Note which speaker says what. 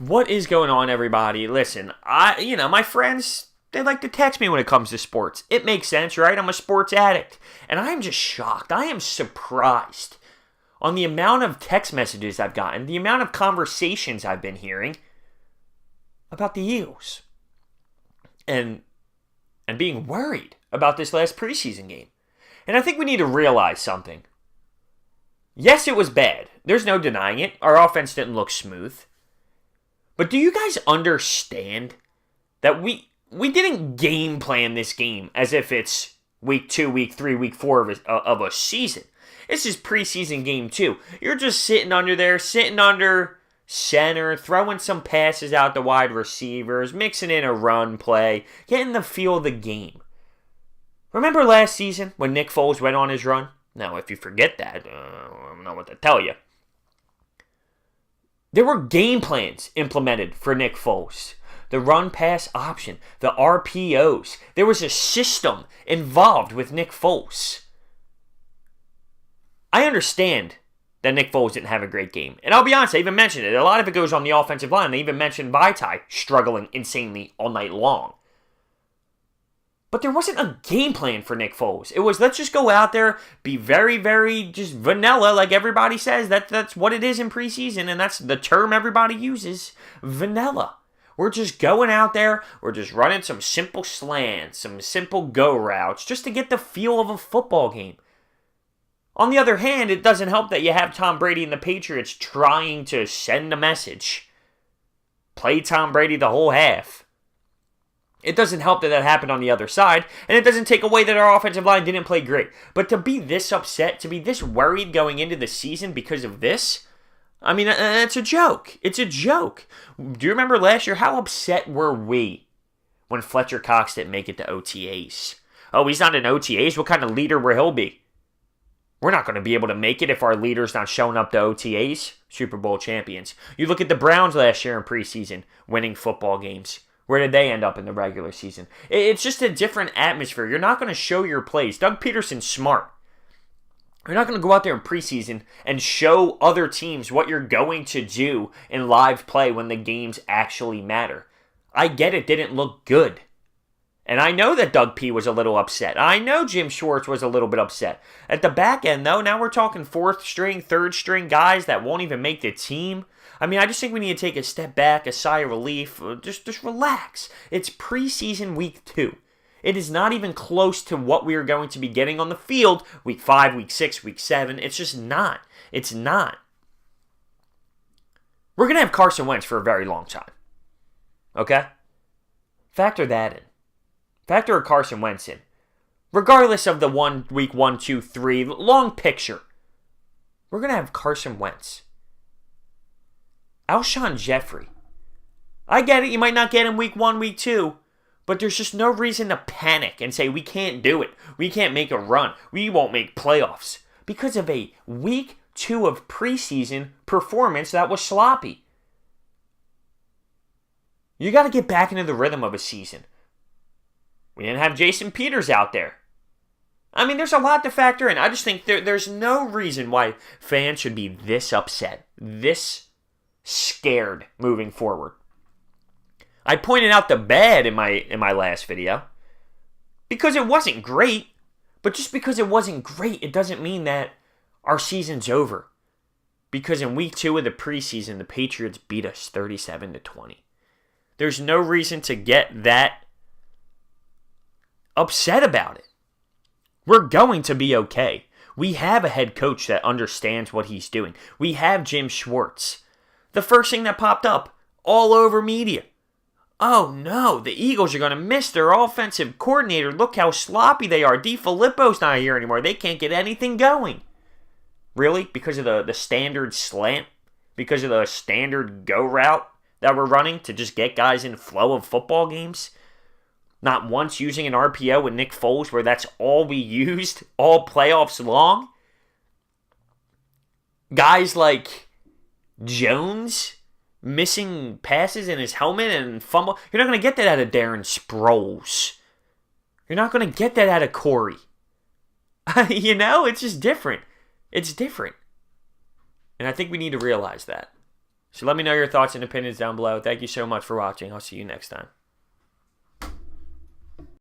Speaker 1: What is going on, everybody? Listen, my friends, they like to text me when it comes to sports. It makes sense, right? I'm a sports addict. And I am just shocked. I am surprised on the amount of text messages I've gotten, the amount of conversations I've been hearing about the Eagles. And being worried about this last preseason game. And I think we need to realize something. Yes, it was bad. There's no denying it. Our offense didn't look smooth. But do you guys understand that we didn't game plan this game as if it's week 2, week 3, week 4 of a season? This is preseason game 2. You're just sitting under center, throwing some passes out to wide receivers, mixing in a run play, getting the feel of the game. Remember last season when Nick Foles went on his run? Now, if you forget that, I don't know what to tell you. There were game plans implemented for Nick Foles. The run-pass option, the RPOs. There was a system involved with Nick Foles. I understand that Nick Foles didn't have a great game. And I'll be honest, I even mentioned it. A lot of it goes on the offensive line. They even mentioned Vaitai struggling insanely all night long. But there wasn't a game plan for Nick Foles. It was, let's just go out there, be very, very just vanilla, like everybody says. That's what it is in preseason, and that's the term everybody uses, vanilla. We're just going out there, we're just running some simple slants, some simple go routes, just to get the feel of a football game. On the other hand, it doesn't help that you have Tom Brady and the Patriots trying to send a message. Play Tom Brady the whole half. It doesn't help that happened on the other side, and it doesn't take away that our offensive line didn't play great. But to be this upset, to be this worried going into the season because of this, I mean, it's a joke. It's a joke. Do you remember last year? How upset were we when Fletcher Cox didn't make it to OTAs? Oh, he's not in OTAs? What kind of leader will he be? We're not going to be able to make it if our leader's not showing up to OTAs. Super Bowl champions. You look at the Browns last year in preseason, winning football games. Where did they end up in the regular season? It's just a different atmosphere. You're not going to show your plays. Doug Peterson's smart. You're not going to go out there in preseason and show other teams what you're going to do in live play when the games actually matter. I get it didn't look good. And I know that Doug P was a little upset. I know Jim Schwartz was a little bit upset. At the back end, though, now we're talking 4th string, 3rd string guys that won't even make the team. I mean, I just think we need to take a step back, a sigh of relief. Just relax. It's preseason week 2. It is not even close to what we are going to be getting on the field week 5, week 6, week 7. It's just not. It's not. We're going to have Carson Wentz for a very long time. Okay? Factor that in. Factor a Carson Wentz in. Regardless of the week 1, 2, 3, long picture, we're going to have Carson Wentz. Alshon Jeffrey. I get it, you might not get him week 1, week 2, but there's just no reason to panic and say we can't do it. We can't make a run. We won't make playoffs. Because of a week 2 of preseason performance that was sloppy. You got to get back into the rhythm of a season. We didn't have Jason Peters out there. I mean, there's a lot to factor in. I just think there's no reason why fans should be this upset, this scared moving forward. I pointed out the bad in my last video because it wasn't great, but just because it wasn't great, it doesn't mean that our season's over. Because in week 2 of the preseason, the Patriots beat us 37-20. There's no reason to get that upset about it. We're going to be okay. We have a head coach that understands what he's doing. We have Jim Schwartz. The first thing that popped up all over media. Oh no, the Eagles are going to miss their offensive coordinator. Look how sloppy they are. DeFilippo's not here anymore. They can't get anything going. Really? Because of the standard slant? Because of the standard go route that we're running to just get guys in flow of football games? Not once using an RPO with Nick Foles where that's all we used all playoffs long? Guys like Jones missing passes in his helmet and fumble. You're not going to get that out of Darren Sproles. You're not going to get that out of Corey. It's just different. It's different. And I think we need to realize that. So let me know your thoughts and opinions down below. Thank you so much for watching. I'll see you next time.